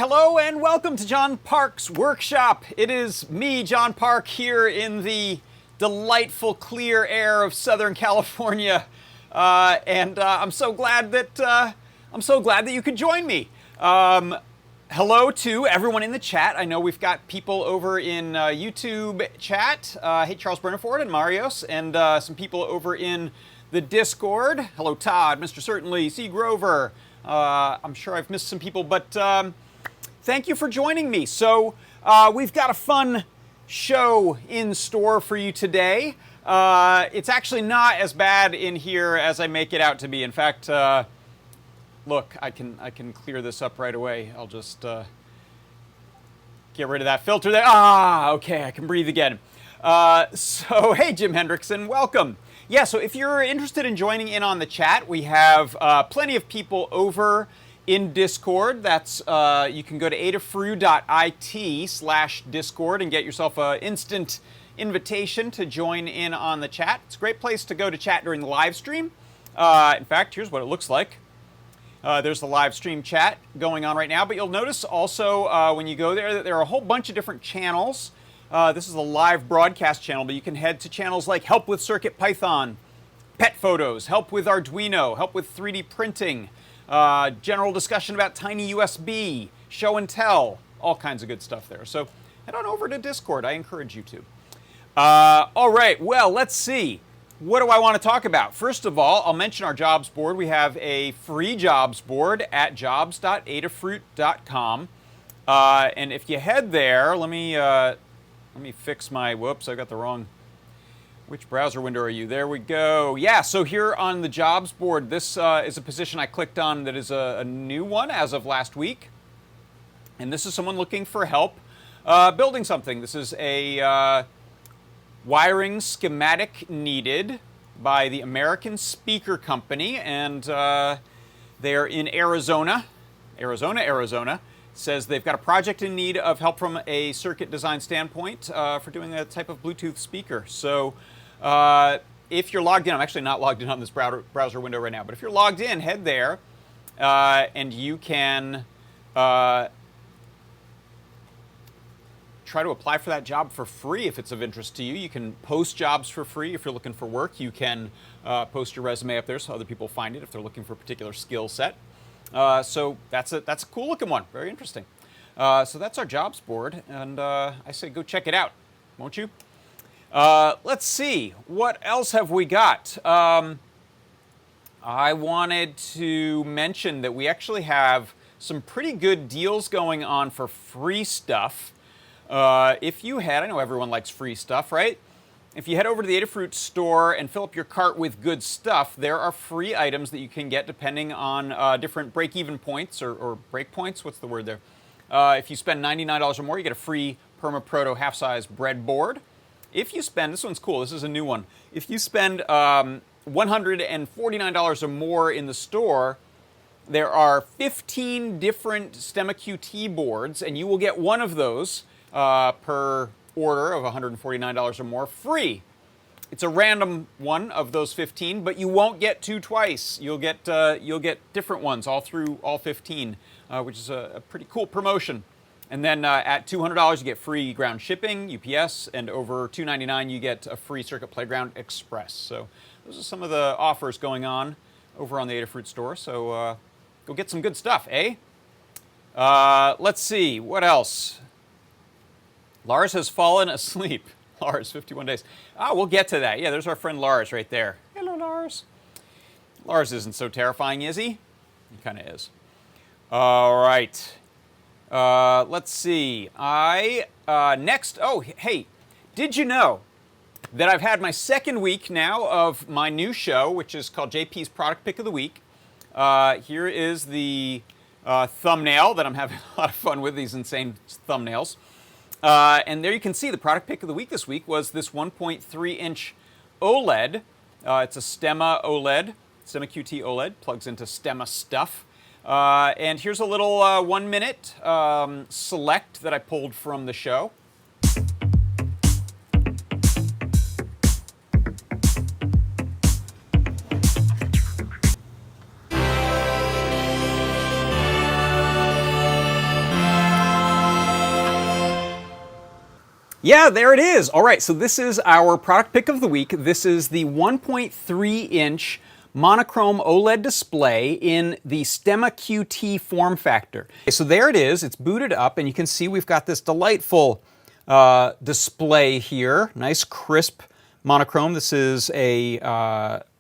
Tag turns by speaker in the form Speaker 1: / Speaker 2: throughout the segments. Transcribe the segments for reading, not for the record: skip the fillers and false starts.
Speaker 1: hello, and welcome to John Park's workshop. It is me, John Park, here in the delightful, clear air of Southern California, and I'm so glad that you could join me. Hello to everyone in the chat. I know we've got people over in YouTube chat. Hey, Charles Bernaford and Marios, and some people over in the Discord. Hello, Todd, Mr. Certainly, C. Grover. I'm sure I've missed some people, but thank you for joining me. So we've got a fun show in store for you today. It's actually not as bad in here as I make it out to be. In fact, look, I can clear this up right away. I'll just get rid of that filter there. Okay, I can breathe again. So hey, Jim Hendrickson, welcome. Yeah, so if you're interested in joining in on the chat, we have plenty of people over in Discord. That's you can go to adafruit.it/Discord and get yourself an instant invitation to join in on the chat. It's a great place to go to chat during the live stream. In fact, here's what it looks like. There's the live stream chat going on right now, but you'll notice also when you go there that there are a whole bunch of different channels. This is a live broadcast channel, but you can head to channels like Help with CircuitPython, Pet Photos, Help with Arduino, Help with 3D Printing, general discussion about Tiny USB, Show and Tell, all kinds of good stuff there. So head on over to Discord. I encourage you to. All right, well, let's see. What do I want to talk about? First of all, I'll mention our jobs board. We have a free jobs board at jobs.adafruit.com. And if you head there, let me fix my, whoops, I got the wrong, which browser window are you? There we go. Yeah, so here on the jobs board, this is a position I clicked on that is a new one as of last week. And this is someone looking for help building something. This is a wiring schematic needed by the American Speaker Company, and they're in Arizona. Says they've got a project in need of help from a circuit design standpoint for doing a type of Bluetooth speaker. So if you're logged in, I'm actually not logged in on this browser window right now, but if you're logged in, head there and you can try to apply for that job for free if it's of interest to you. You can post jobs for free if you're looking for work. You can post your resume up there so other people find it if they're looking for a particular skill set. So that's a cool looking one, very interesting. So that's our jobs board, and I say go check it out, won't you? Let's see, what else have we got? I wanted to mention that we actually have some pretty good deals going on for free stuff. If you head, I know everyone likes free stuff, right? If you head over to the Adafruit store and fill up your cart with good stuff, there are free items that you can get depending on different break-even points or break points. What's the word there? If you spend $99 or more, you get a free PermaProto half-size breadboard. If you spend, this one's cool, this is a new one. If you spend $149 or more in the store, there are 15 different Stemma QT boards, and you will get one of those per order of $149 or more free. It's a random one of those 15, but you won't get two twice. You'll get different ones all through all 15, which is a pretty cool promotion. And then at $200 you get free ground shipping, UPS, and over $299 you get a free Circuit Playground Express. So those are some of the offers going on over on the Adafruit store. So go get some good stuff, eh? Let's see, what else? Lars has fallen asleep. Lars, 51 days. We'll get to that. Yeah, there's our friend Lars right there. Hello, Lars. Lars isn't so terrifying, is he? He kind of is. All right. Let's see. Next, hey, did you know that I've had my second week now of my new show, which is called JP's Product Pick of the Week. Here is the thumbnail that I'm having a lot of fun with, these insane thumbnails. And there you can see the product pick of the week this week was this 1.3-inch OLED. It's a Stemma OLED, Stemma QT OLED, plugs into Stemma stuff. And here's a little 1-minute select that I pulled from the show. Yeah, there it is. All right, so this is our product pick of the week. This is the 1.3-inch monochrome OLED display in the Stemma QT form factor. Okay, so there it is. It's booted up, and you can see we've got this delightful display here. Nice, crisp monochrome. This is a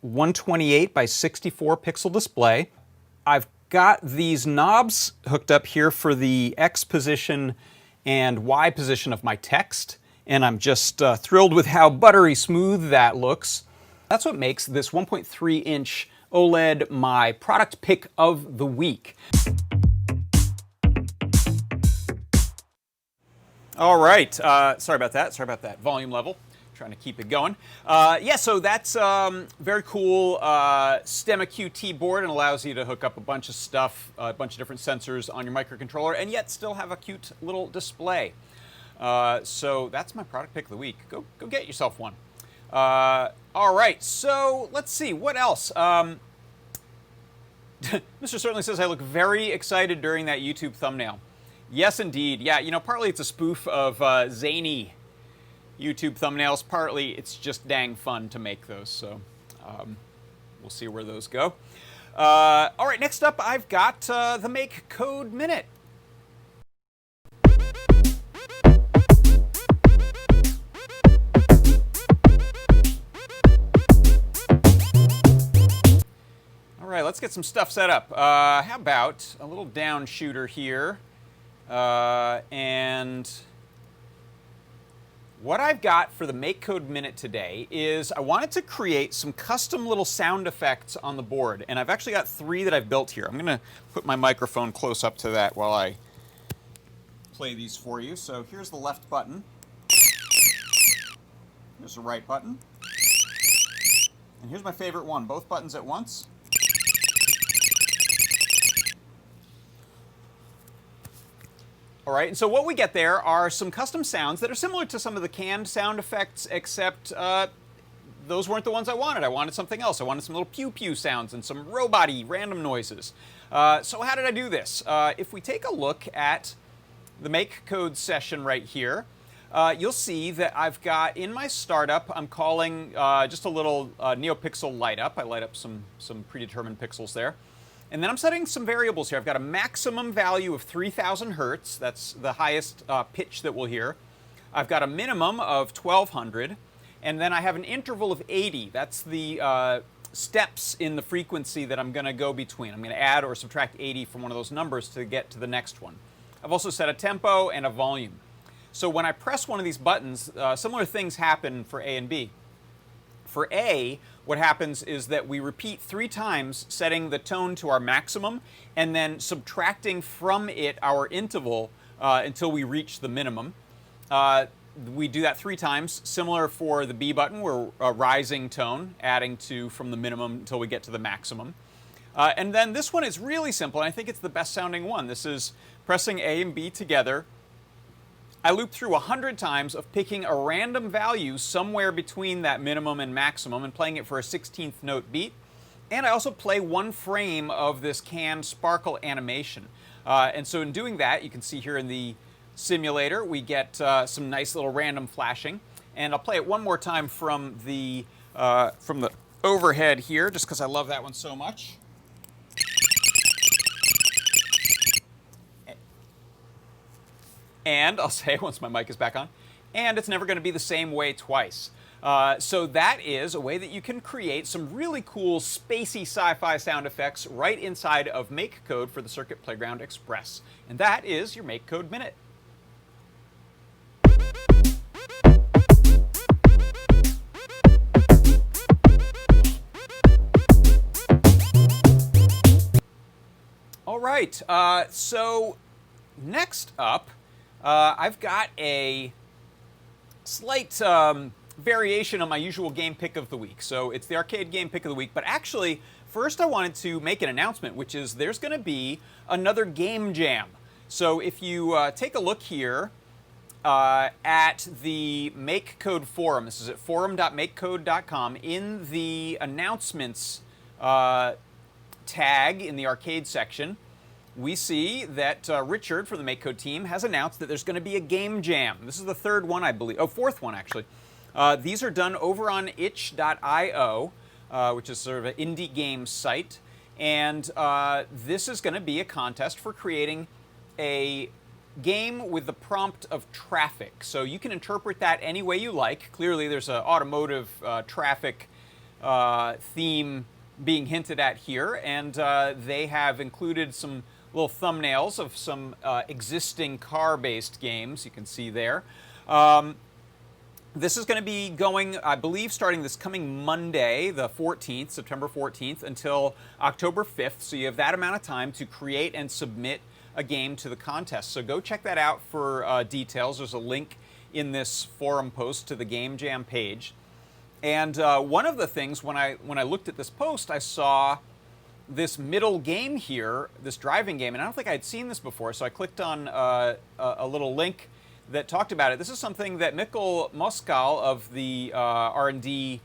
Speaker 1: 128 by 64 pixel display. I've got these knobs hooked up here for the X position and Y position of my text, and I'm just thrilled with how buttery smooth that looks. That's what makes this 1.3-inch OLED my product pick of the week. All right, sorry about that volume level. Trying to keep it going. Yeah, so that's very cool Stemma QT board, and allows you to hook up a bunch of stuff, a bunch of different sensors on your microcontroller, and yet still have a cute little display. So that's my product pick of the week. Go get yourself one. All right, so let's see, what else? Mr. Certainly says I look very excited during that YouTube thumbnail. Yes, indeed. Yeah, you know, partly it's a spoof of zany YouTube thumbnails, partly it's just dang fun to make those, so we'll see where those go. All right, next up I've got the MakeCode Minute. All right, let's get some stuff set up. How about a little down shooter here, and what I've got for the MakeCode Minute today is I wanted to create some custom little sound effects on the board, and I've actually got 3 that I've built here. I'm going to put my microphone close up to that while I play these for you. So here's the left button. Here's the right button. And here's my favorite one, both buttons at once. All right, and so what we get there are some custom sounds that are similar to some of the canned sound effects, except those weren't the ones I wanted. I wanted something else. I wanted some little pew-pew sounds and some robot-y random noises. So how did I do this? If we take a look at the MakeCode session right here, you'll see that I've got in my startup, I'm calling just a little NeoPixel light up. I light up some predetermined pixels there. And then I'm setting some variables here. I've got a maximum value of 3,000 hertz. That's the highest pitch that we'll hear. I've got a minimum of 1,200. And then I have an interval of 80. That's the steps in the frequency that I'm going to go between. I'm going to add or subtract 80 from one of those numbers to get to the next one. I've also set a tempo and a volume. So when I press one of these buttons, similar things happen for A and B. For A, what happens is that we repeat 3 times, setting the tone to our maximum, and then subtracting from it our interval until we reach the minimum. We do that 3 times. Similar for the B button, we're a rising tone, adding to from the minimum until we get to the maximum. And then this one is really simple, and I think it's the best sounding one. This is pressing A and B together. I loop through 100 times of picking a random value somewhere between that minimum and maximum and playing it for a 16th note beat. And I also play 1 frame of this canned sparkle animation. And so in doing that, you can see here in the simulator, we get some nice little random flashing. And I'll play it one more time from the overhead here, just because I love that one so much. And I'll say, once my mic is back on, and it's never going to be the same way twice. So that is a way that you can create some really cool spacey sci-fi sound effects right inside of MakeCode for the Circuit Playground Express. And that is your MakeCode Minute. All right, so next up, I've got a slight variation on my usual game pick of the week. So it's the arcade game pick of the week, but actually, first I wanted to make an announcement, which is there's going to be another game jam. So if you take a look here at the MakeCode forum, this is at forum.makecode.com, in the announcements tag in the arcade section, we see that Richard from the MakeCode team has announced that there's going to be a game jam. This is the third one, I believe. Oh, fourth one, actually. These are done over on itch.io, which is sort of an indie game site. And this is going to be a contest for creating a game with the prompt of traffic. So you can interpret that any way you like. Clearly, there's an automotive traffic theme being hinted at here. And they have included some little thumbnails of some existing car-based games you can see there. This is going to be going, I believe, starting this coming Monday, the 14th, September 14th, until October 5th. So you have that amount of time to create and submit a game to the contest. So go check that out for details. There's a link in this forum post to the Game Jam page. And one of the things, when I looked at this post, I saw this middle game here, this driving game, and I don't think I'd seen this before, so I clicked on a little link that talked about it. This is something that Mikkel Moskal of the R&D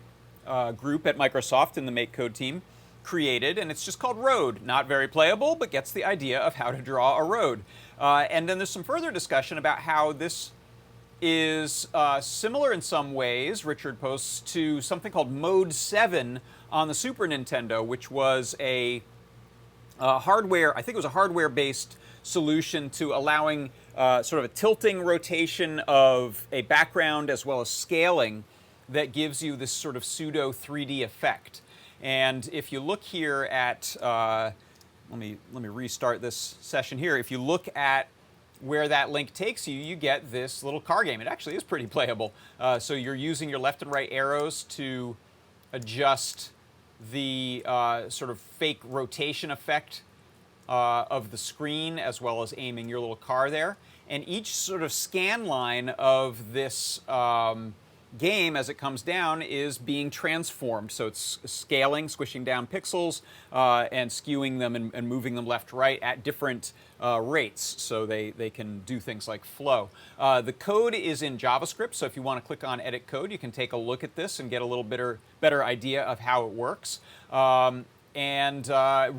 Speaker 1: group at Microsoft in the MakeCode team created, and it's just called Road. Not very playable, but gets the idea of how to draw a road. And then there's some further discussion about how this is similar in some ways, Richard posts, to something called Mode 7 on the Super Nintendo, which was a hardware, I think it was a hardware-based solution to allowing sort of a tilting rotation of a background as well as scaling that gives you this sort of pseudo 3D effect. And if you look here at, let me restart this session here. If you look at where that link takes you, you get this little car game. It actually is pretty playable. So you're using your left and right arrows to adjust the sort of fake rotation effect of the screen, as well as aiming your little car there. And each sort of scan line of this game as it comes down is being transformed. So it's scaling, squishing down pixels, and skewing them and moving them left to right at different rates, so they can do things like flow. The code is in JavaScript, so if you want to click on Edit Code, you can take a look at this and get a little better idea of how it works. And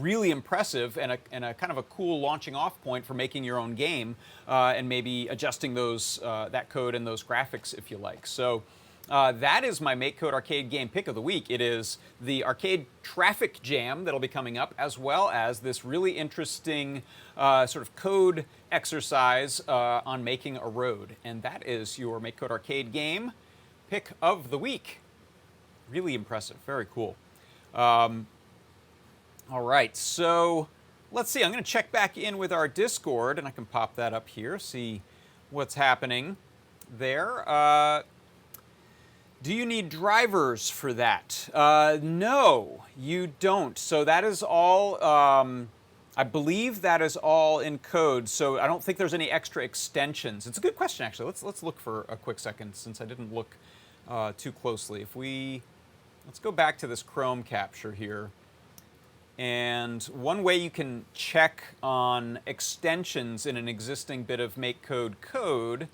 Speaker 1: really impressive, and a kind of a cool launching off point for making your own game, and maybe adjusting those that code and those graphics if you like. So that is my MakeCode arcade game pick of the week. It is the arcade traffic jam that'll be coming up, as well as this really interesting sort of code exercise on making a road. And that is your MakeCode arcade game pick of the week. Really impressive. Very cool. All right, so let's see. I'm going to check back in with our Discord, and I can pop that up here, see what's happening there. Do you need drivers for that? No, you don't. So that is all, I believe that is all in code, so I don't think there's any extra extensions. It's a good question, actually. Let's look for a quick second, since I didn't look too closely. Let's go back to this Chrome capture here. And one way you can check on extensions in an existing bit of MakeCode code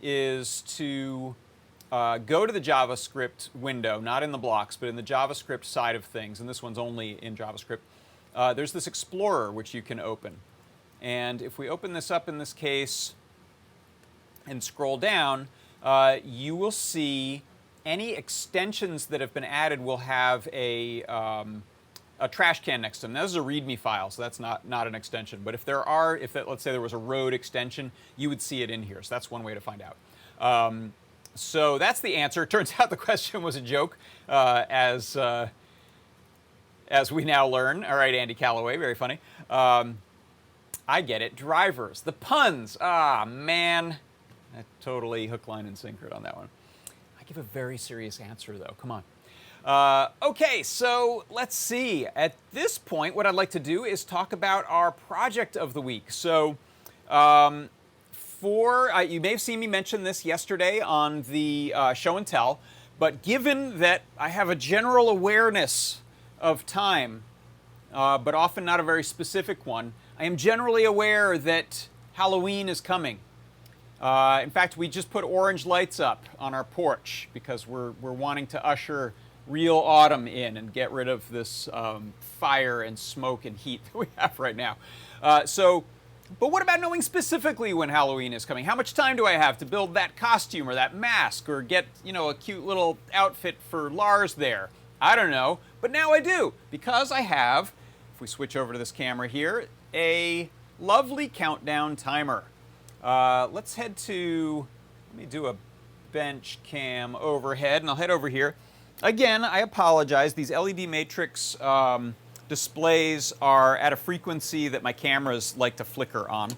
Speaker 1: is to go to the JavaScript window, not in the blocks, but in the JavaScript side of things, and this one's only in JavaScript. There's this Explorer which you can open. And if we open this up in this case and scroll down, you will see any extensions that have been added will have a trash can next to them. Now, this is a README file, so that's not an extension. But if let's say there was a road extension, you would see it in here. So that's one way to find out. So that's the answer. Turns out the question was a joke, as we now learn. All right, Andy Calloway, very funny. I get it. Drivers, the puns. Ah, man, I totally hook, line, and sinker on that one. I give a very serious answer, though. Come on. Okay, so let's see. At this point, what I'd like to do is talk about our project of the week. So, you may have seen me mention this yesterday on the show and tell, but given that I have a general awareness of time, but often not a very specific one, I am generally aware that Halloween is coming. In fact, we just put orange lights up on our porch because we're wanting to usher real autumn in and get rid of this fire and smoke and heat that we have right now. But what about knowing specifically when Halloween is coming? How much time do I have to build that costume or that mask or get, a cute little outfit for Lars there? I don't know, but now I do, because I have, if we switch over to this camera here, a lovely countdown timer. Let's head to, let me do a bench cam overhead, and I'll head over here. Again, I apologize. These LED matrix displays are at a frequency that my cameras like to flicker on.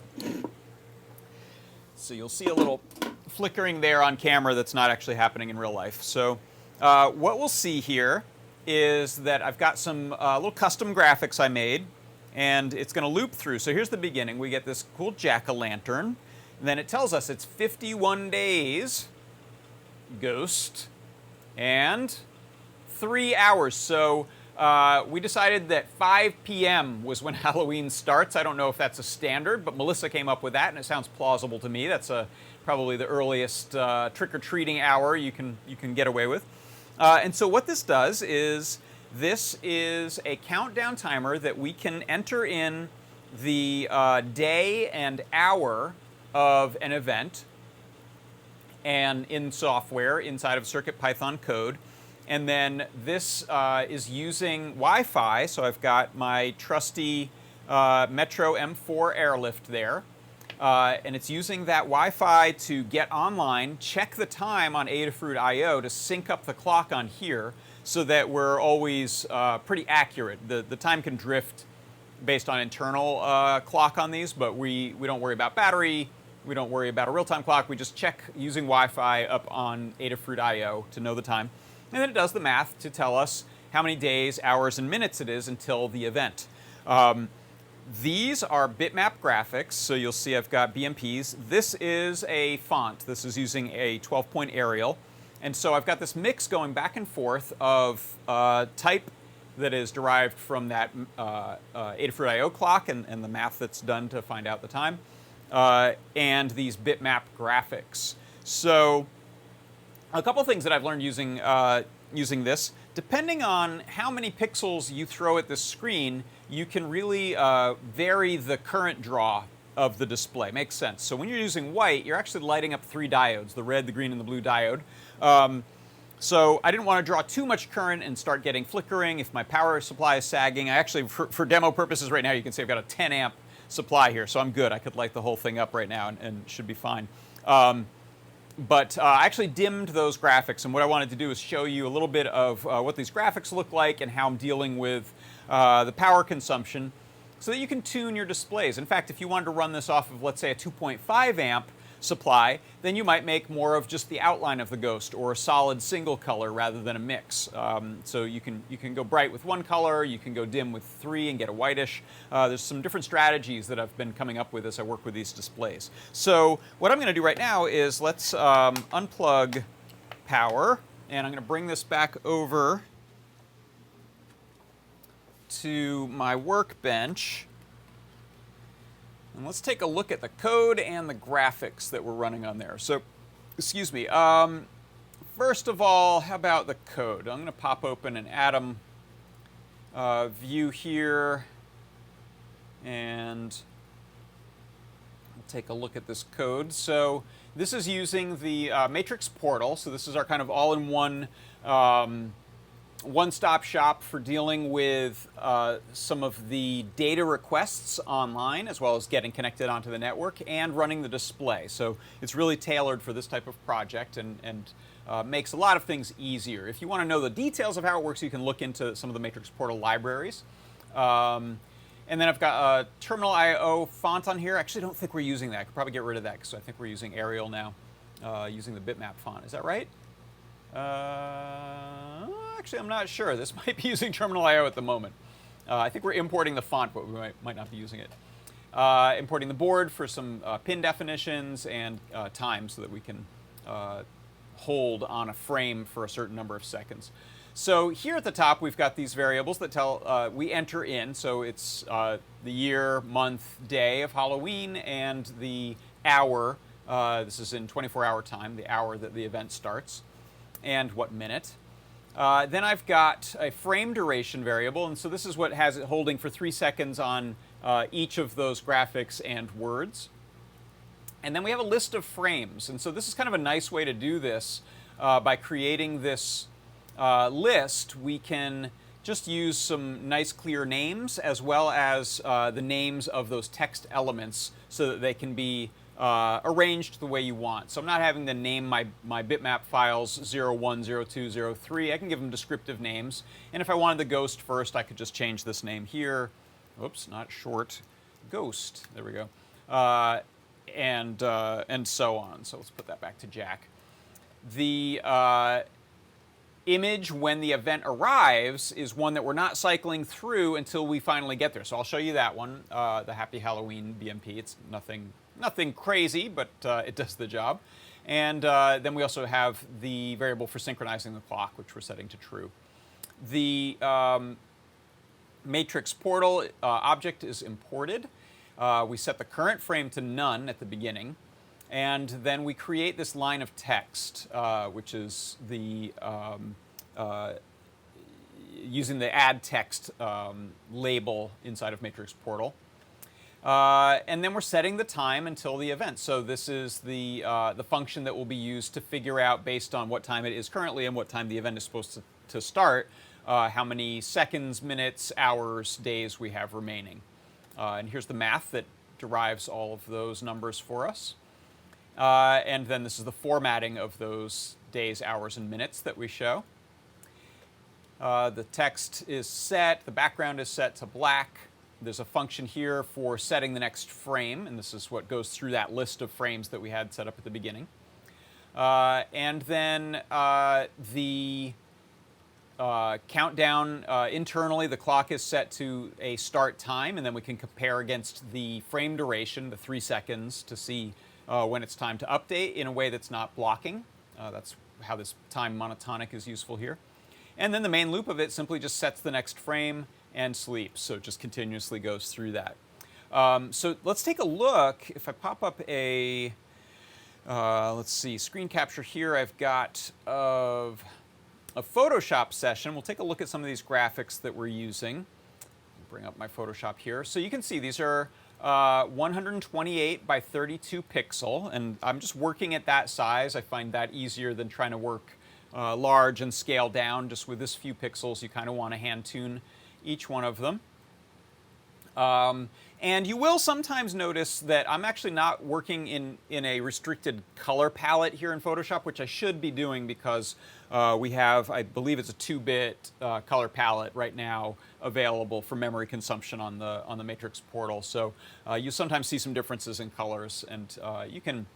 Speaker 1: So you'll see a little flickering there on camera that's not actually happening in real life. So what we'll see here is that I've got some little custom graphics I made, and it's going to loop through. So here's the beginning. We get this cool jack-o'-lantern, and then it tells us it's 51 days, ghost, and 3 hours. So we decided that 5 p.m. was when Halloween starts. I don't know if that's a standard, but Melissa came up with that, and it sounds plausible to me. That's probably the earliest trick-or-treating hour you can get away with. And so what this does is, this is a countdown timer that we can enter in the day and hour of an event, and in software inside of CircuitPython code. And then this is using Wi-Fi, so I've got my trusty Metro M4 Airlift there. And it's using that Wi-Fi to get online, check the time on Adafruit I/O to sync up the clock on here so that we're always pretty accurate. The time can drift based on internal clock on these, but we don't worry about battery. We don't worry about a real-time clock. We just check using Wi-Fi up on Adafruit I/O to know the time. And then it does the math to tell us how many days, hours, and minutes it is until the event. These are bitmap graphics, so you'll see I've got BMPs. This is a font. This is using a 12-point Arial. And so I've got this mix going back and forth of type that is derived from that Adafruit I/O clock and the math that's done to find out the time, and these bitmap graphics. So a couple things that I've learned using this. Depending on how many pixels you throw at the screen, you can really vary the current draw of the display. Makes sense. So when you're using white, you're actually lighting up 3 diodes, the red, the green, and the blue diode. So I didn't want to draw too much current and start getting flickering if my power supply is sagging. I actually, for demo purposes right now, you can see I've got a 10 amp supply here, so I'm good. I could light the whole thing up right now and should be fine. But I actually dimmed those graphics, and what I wanted to do is show you a little bit of what these graphics look like and how I'm dealing with the power consumption so that you can tune your displays. In fact, if you wanted to run this off of, let's say, a 2.5 amp supply, then you might make more of just the outline of the ghost or a solid single color rather than a mix. So you can go bright with one color, you can go dim with 3 and get a whitish. There's some different strategies that I've been coming up with as I work with these displays. So what I'm going to do right now is let's unplug power, and I'm going to bring this back over to my workbench. And let's take a look at the code and the graphics that we're running on there. So, excuse me. First of all, how about the code? I'm going to pop open an Atom view here, and we'll take a look at this code. So this is using the Matrix portal. So this is our kind of all-in-one one-stop shop for dealing with some of the data requests online, as well as getting connected onto the network and running the display. So it's really tailored for this type of project and makes a lot of things easier. If you want to know the details of how it works, you can look into some of the Matrix portal libraries. And then I've got a Terminal I/O font on here. I actually don't think we're using that. I could probably get rid of that because I think we're using Arial now, using the bitmap font. Is that right? Actually, I'm not sure. This might be using Terminal I/O at the moment. I think we're importing the font, but we might not be using it. Importing the board for some pin definitions and time so that we can hold on a frame for a certain number of seconds. So here at the top, we've got these variables that tell we enter in. So it's the year, month, day of Halloween, and the hour. This is in 24-hour time, the hour that the event starts, and what minute. Then I've got a frame duration variable, and so this is what has it holding for 3 seconds on each of those graphics and words. And then we have a list of frames, and so this is kind of a nice way to do this. By creating this list, we can just use some nice clear names as well as the names of those text elements so that they can be arranged the way you want. So I'm not having to name my bitmap files 01, 02, 03. I can give them descriptive names. And if I wanted the ghost first, I could just change this name here. Oops, not short. Ghost. There we go. And so on. So let's put that back to Jack. The image when the event arrives is one that we're not cycling through until we finally get there. So I'll show you that one, the Happy Halloween BMP. It's nothing crazy, but it does the job. And then we also have the variable for synchronizing the clock, which we're setting to true. The matrix portal object is imported. We set the current frame to none at the beginning. And then we create this line of text, which is the using the add text label inside of Matrix Portal. And then we're setting the time until the event. So this is the function that will be used to figure out, based on what time it is currently and what time the event is supposed to start, how many seconds, minutes, hours, days we have remaining. And here's the math that derives all of those numbers for us. And then this is the formatting of those days, hours, and minutes that we show. The text is set, the background is set to black. There's a function here for setting the next frame, and this is what goes through that list of frames that we had set up at the beginning. And then the countdown internally, the clock is set to a start time, and then we can compare against the frame duration, the 3 seconds, to see when it's time to update in a way that's not blocking. That's how this time monotonic is useful here. And then the main loop of it simply just sets the next frame and sleeps, so it just continuously goes through that. So let's take a look. If I pop up a, let's see, screen capture here, I've got of a Photoshop session. We'll take a look at some of these graphics that we're using. Bring up my Photoshop here. So you can see these are 128 by 32 pixel, and I'm just working at that size. I find that easier than trying to work large and scale down. Just with this few pixels, you kind of want to hand tune each one of them. And you will sometimes notice that I'm actually not working in a restricted color palette here in Photoshop, which I should be doing because we have, I believe it's a 2-bit color palette right now available for memory consumption on the Matrix portal. So you sometimes see some differences in colors, and you can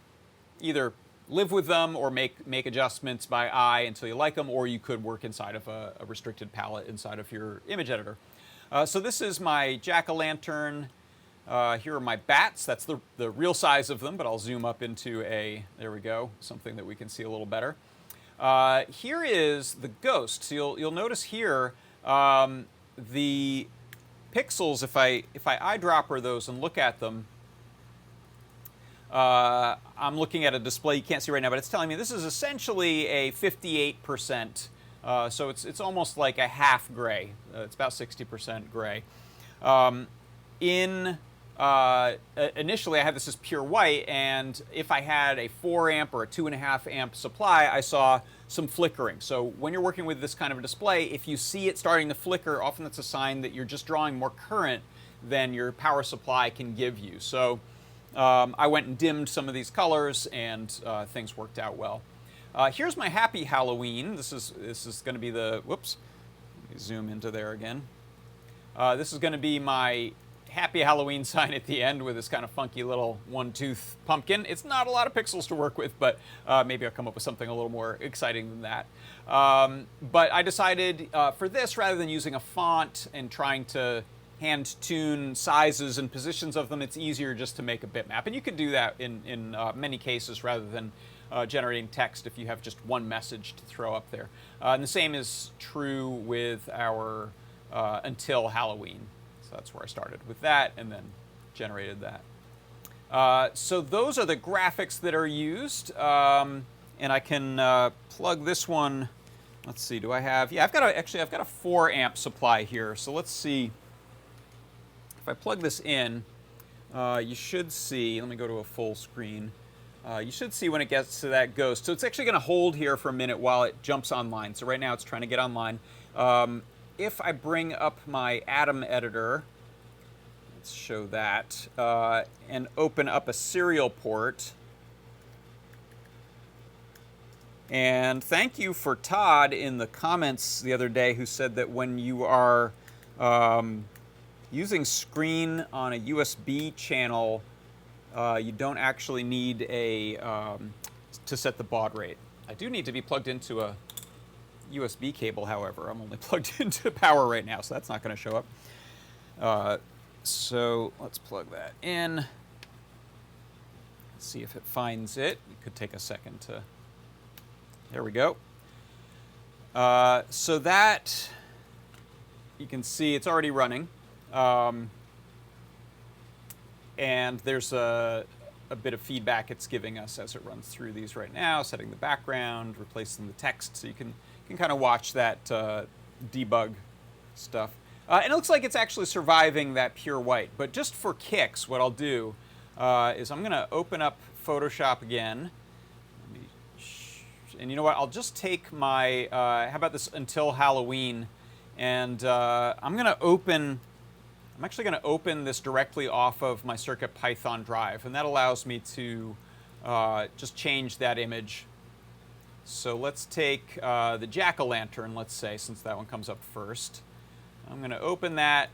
Speaker 1: either live with them or make adjustments by eye until you like them, or you could work inside of a restricted palette inside of your image editor. So this is my jack-o'-lantern. Here are my bats. That's the real size of them, but I'll zoom up into there we go, something that we can see a little better. Here is the ghost. So you'll notice here the pixels, if I eyedropper those and look at them, I'm looking at a display you can't see right now, but it's telling me this is essentially a 58%. So it's almost like a half gray. It's about 60% gray. Initially, I had this as pure white, and if I had a 4 amp or a 2.5 amp supply, I saw some flickering. So when you're working with this kind of a display, if you see it starting to flicker, often that's a sign that you're just drawing more current than your power supply can give you. So I went and dimmed some of these colors, and things worked out well. Here's my Happy Halloween. This is going to be the, whoops, let me zoom into there again. This is going to be my Happy Halloween sign at the end with this kind of funky little one-tooth pumpkin. It's not a lot of pixels to work with, but maybe I'll come up with something a little more exciting than that. But I decided for this, rather than using a font and trying to hand tune sizes and positions of them, it's easier just to make a bitmap. And you can do that in many cases rather than generating text if you have just one message to throw up there. And the same is true with our Until Halloween. So that's where I started with that and then generated that. So those are the graphics that are used. And I can plug this one let's see, do I have, yeah, I've got a 4 amp supply here. So let's see, if I plug this in, you should see, let me go to a full screen. You should see when it gets to that ghost. So it's actually going to hold here for a minute while it jumps online. So right now it's trying to get online. If I bring up my Atom editor, let's show that, and open up a serial port. And thank you for Todd in the comments the other day who said that when you are using screen on a USB channel, you don't actually need to set the baud rate. I do need to be plugged into a USB cable, however. I'm only plugged into power right now, so that's not going to show up. So let's plug that in. Let's see if it finds it. It could take a second to... There we go. So that, you can see it's already running. And there's a bit of feedback it's giving us as it runs through these right now, setting the background, replacing the text, so you can kind of watch that debug stuff. And it looks like it's actually surviving that pure white. But just for kicks, what I'll do is I'm going to open up Photoshop again. And you know what? I'll just take my, how about this until Halloween, and I'm actually going to open this directly off of my CircuitPython drive, and that allows me to just change that image. So let's take the jack-o'-lantern, let's say, since that one comes up first. I'm going to open that,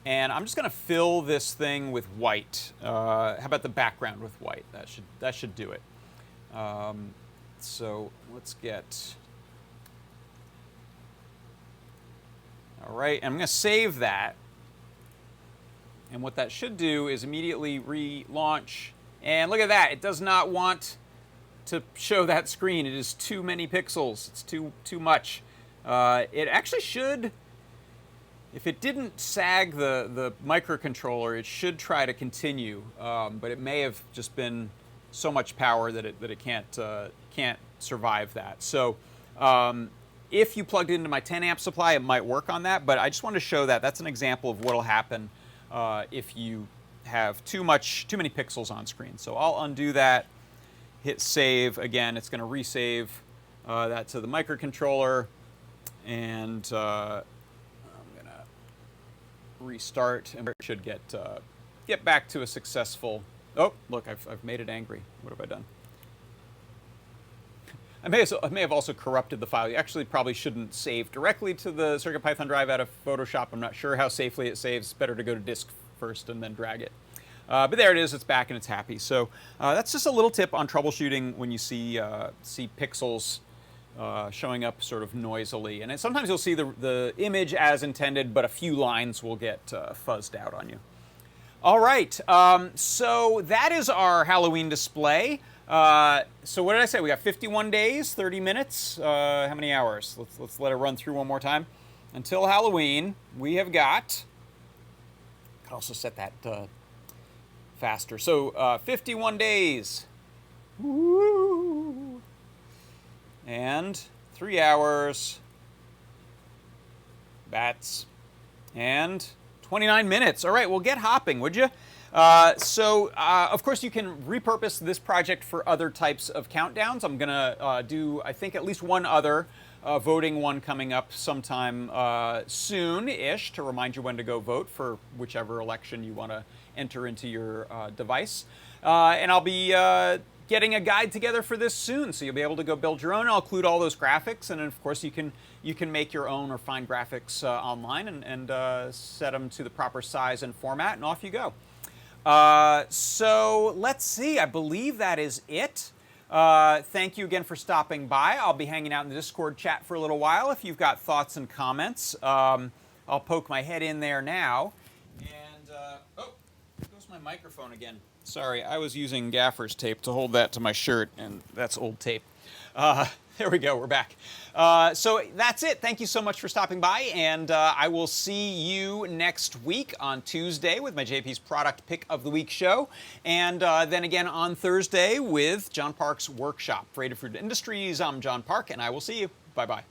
Speaker 1: and I'm just going to fill this thing with white. How about the background with white? That should do it. So let's get... All right, I'm going to save that. And what that should do is immediately relaunch. And look at that. It does not want to show that screen. It is too many pixels. It's too much. It actually should, if it didn't sag the microcontroller, it should try to continue. But it may have just been so much power that it can't survive that. So if you plugged into my 10 amp supply, it might work on that. But I just wanted to show that. That's an example of what will happen if you have too many pixels on screen. So I'll undo that, hit save. Again, it's going to resave that to the microcontroller, and I'm going to restart, and it should get back to a successful... Oh, look, I've made it angry. What have I done? I may have also corrupted the file. You actually probably shouldn't save directly to the CircuitPython drive out of Photoshop. I'm not sure how safely it saves. It's better to go to disk first and then drag it. But there it is. It's back and it's happy. So that's just a little tip on troubleshooting when you see pixels showing up sort of noisily. And sometimes you'll see the image as intended, but a few lines will get fuzzed out on you. All right. So that is our Halloween display. So what did I say? We got 51 days, 30 minutes. How many hours? Let's let it run through one more time. Until Halloween, we have got... I could also set that faster. So 51 days. Woo! And 3 hours. Bats. And 29 minutes. All right, well, get hopping, would you? Of course, you can repurpose this project for other types of countdowns. I'm going to do, I think, at least one other voting one coming up sometime soon-ish to remind you when to go vote for whichever election you want to enter into your device. And I'll be getting a guide together for this soon, so you'll be able to go build your own. I'll include all those graphics, and of course, you can make your own or find graphics online and set them to the proper size and format, and off you go. So let's see, I believe that is it. Thank you again for stopping by. I'll be hanging out in the Discord chat for a little while if you've got thoughts and comments. I'll poke my head in there now. And, oh, there goes my microphone again. Sorry, I was using gaffer's tape to hold that to my shirt, and that's old tape. There we go, we're back. So that's it. Thank you so much for stopping by, and I will see you next week on Tuesday with my JP's Product Pick of the Week show, and then again on Thursday with John Park's Workshop. For Adafruit Industries, I'm John Park, and I will see you. Bye-bye.